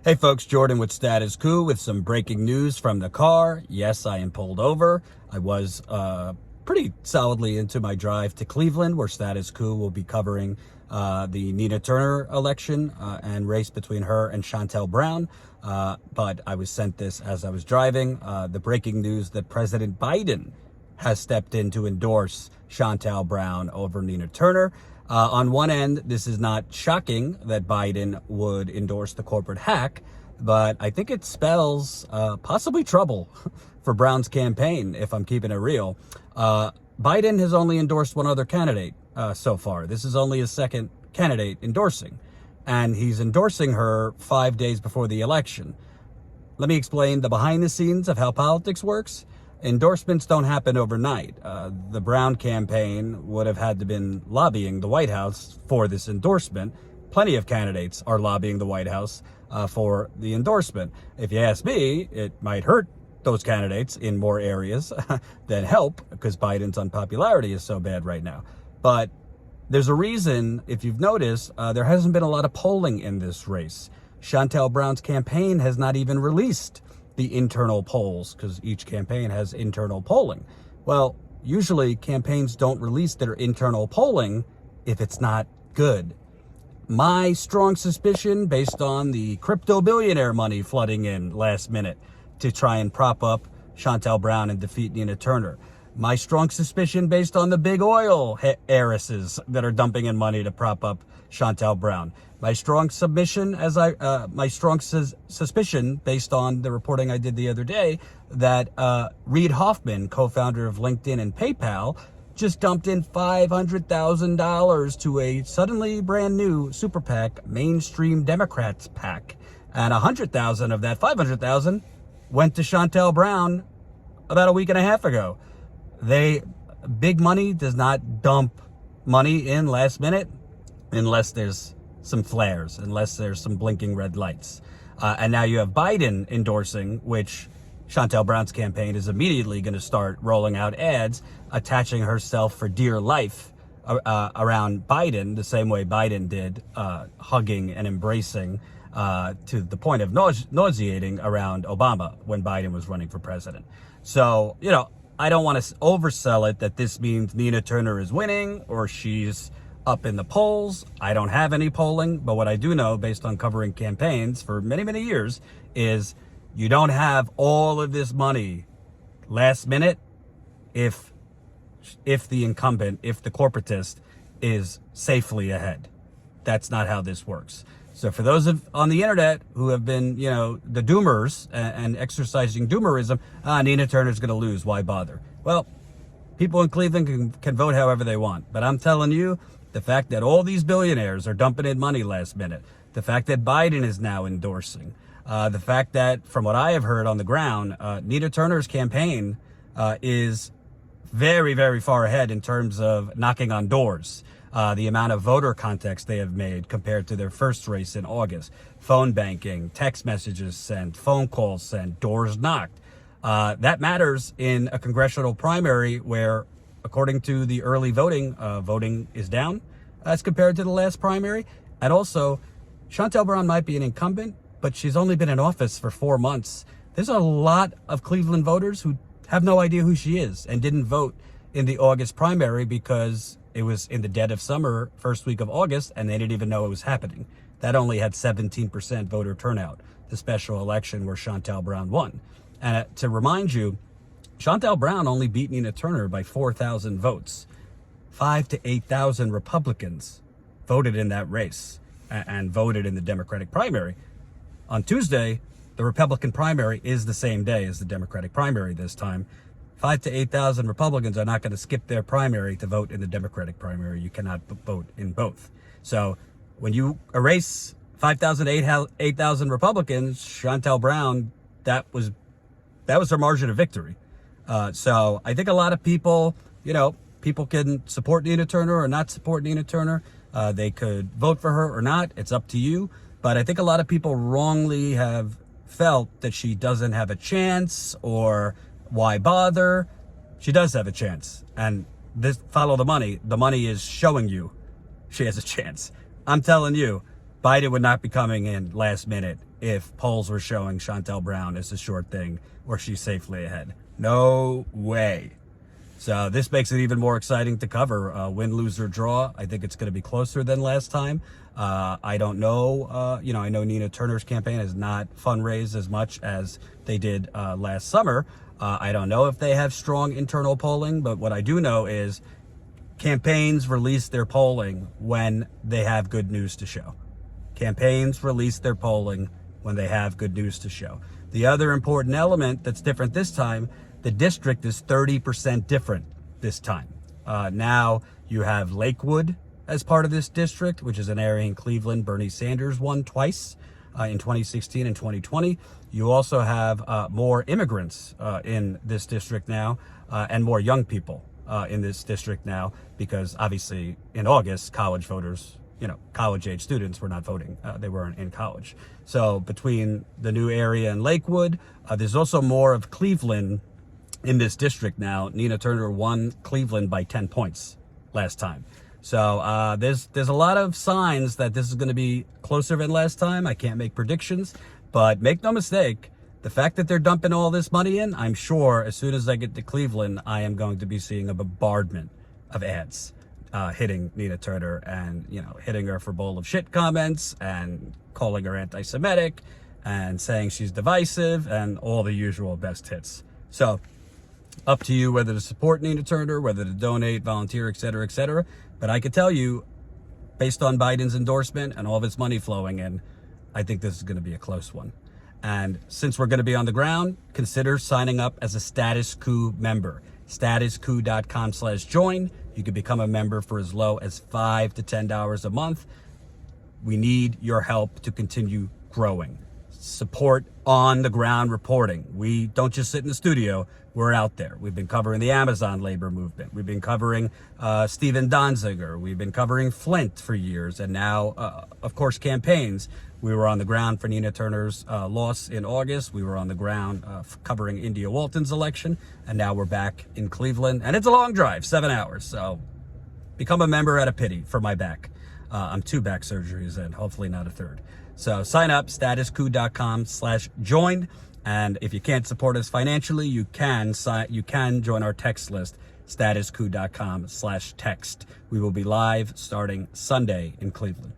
Hey folks, Jordan with Status Coup with some breaking news from the car. Yes, I am pulled over. I was pretty solidly into my drive to Cleveland, where Status Coup will be covering the Nina Turner election and race between her and Shontel Brown. But I was sent this as I was driving. The breaking news that President Biden has stepped in to endorse Shontel Brown over Nina Turner. On one end, this is not shocking that Biden would endorse the corporate hack, but I think it spells possibly trouble for Brown's campaign, if I'm keeping it real. Biden has only endorsed one other candidate so far. This is only his second candidate endorsing, and he's endorsing her 5 days before the election. Let me explain the behind the scenes of how politics works. Endorsements don't happen overnight. The Brown campaign would have had to been lobbying the White House for this endorsement. Plenty of candidates are lobbying the White House for the endorsement. If you ask me, it might hurt those candidates in more areas than help, because Biden's unpopularity is so bad right now. But there's a reason, if you've noticed, there hasn't been a lot of polling in this race. Shontel Brown's campaign has not even released the internal polls, because each campaign has internal polling. Well, usually campaigns don't release their internal polling if it's not good. My strong suspicion, based on the crypto billionaire money flooding in last minute to try and prop up Shontel Brown and defeat Nina Turner. My strong suspicion, based on the big oil heiresses that are dumping in money to prop up Shontel Brown. My strong suspicion, based on the reporting I did the other day, that Reid Hoffman, co-founder of LinkedIn and PayPal, just dumped in $500,000 to a suddenly brand new super PAC, mainstream Democrats PAC, and 100,000 of that 500,000 went to Shontel Brown about a week and a half ago. Big money does not dump money in last minute unless there's some flares, unless there's some blinking red lights. And now you have Biden endorsing, which Shontel Brown's campaign is immediately going to start rolling out ads attaching herself for dear life around Biden, the same way Biden did, hugging and embracing to the point of nauseating around Obama when Biden was running for president. So, I don't want to oversell it that this means Nina Turner is winning or she's up in the polls. I don't have any polling, but what I do know, based on covering campaigns for many, many years, is you don't have all of this money last minute if the incumbent, if the corporatist is safely ahead. That's not how this works. So for those on the internet who have been, the doomers and exercising doomerism, Nina Turner's going to lose. Why bother? Well, people in Cleveland can vote however they want. But I'm telling you, the fact that all these billionaires are dumping in money last minute, the fact that Biden is now endorsing, the fact that, from what I have heard on the ground, Nina Turner's campaign is very, very far ahead in terms of knocking on doors. The amount of voter contacts they have made compared to their first race in August. Phone banking, text messages sent, phone calls sent, doors knocked. That matters in a congressional primary where, according to the early voting, voting is down as compared to the last primary. And also, Shontel Brown might be an incumbent, but she's only been in office for 4 months. There's a lot of Cleveland voters who have no idea who she is and didn't vote in the August primary because it was in the dead of summer, first week of August, and they didn't even know it was happening. That only had 17% voter turnout, the special election where Shontel Brown won. And to remind you, Shontel Brown only beat Nina Turner by 4,000 votes. 5,000 to 8,000 Republicans voted in that race and voted in the Democratic primary. On Tuesday, the Republican primary is the same day as the Democratic primary this time. 5,000 to 8,000 Republicans are not going to skip their primary to vote in the Democratic primary. You cannot vote in both. So when you erase 5,000 to 8,000 Republicans, Shontel Brown, that was her margin of victory. So I think a lot of people, people can support Nina Turner or not support Nina Turner. They could vote for her or not. It's up to you. But I think a lot of people wrongly have felt that she doesn't have a chance, or why bother? She does have a chance. And follow the money. The money is showing you she has a chance. I'm telling you, Biden would not be coming in last minute if polls were showing Shontel Brown as a short thing or she's safely ahead. No way. So this makes it even more exciting to cover. Win, lose, or draw. I think it's going to be closer than last time. I don't know. I know Nina Turner's campaign has not fundraised as much as they did last summer. I don't know if they have strong internal polling, but what I do know is campaigns release their polling when they have good news to show. Campaigns release their polling when they have good news to show. The other important element that's different this time, the district is 30% different this time. Now you have Lakewood as part of this district, which is an area in Cleveland Bernie Sanders won twice in 2016 and 2020. You also have more immigrants in this district now and more young people in this district now, because obviously in August, college voters, college age students were not voting. They weren't in college. So between the new area and Lakewood, there's also more of Cleveland in this district now. Nina Turner won Cleveland by 10 points last time. So there's a lot of signs that this is going to be closer than last time. I can't make predictions, but make no mistake, the fact that they're dumping all this money in, I'm sure as soon as I get to Cleveland, I am going to be seeing a bombardment of ads hitting Nina Turner and, hitting her for bowl of shit comments and calling her anti-Semitic and saying she's divisive and all the usual best hits. So up to you whether to support Nina Turner, whether to donate, volunteer, et cetera, et cetera. But I could tell you, based on Biden's endorsement and all of its money flowing in, I think this is going to be a close one. And since we're going to be on the ground, consider signing up as a Status Coup member. StatusCoup.com/join. You can become a member for as low as $5 to $10 a month. We need your help to continue growing. Support on the ground reporting. We don't just sit in the studio. We're out there. We've been covering the Amazon labor movement. We've been covering Stephen Donziger. We've been covering Flint for years. And now, of course, campaigns. We were on the ground for Nina Turner's loss in August. We were on the ground covering India Walton's election. And now we're back in Cleveland. And it's a long drive, 7 hours. So become a member at a pity for my back. I'm 2 back surgeries and hopefully not a third. So sign up, StatusCoup.com/join. And if you can't support us financially, you can join our text list, StatusCoup.com/text. We will be live starting Sunday in Cleveland.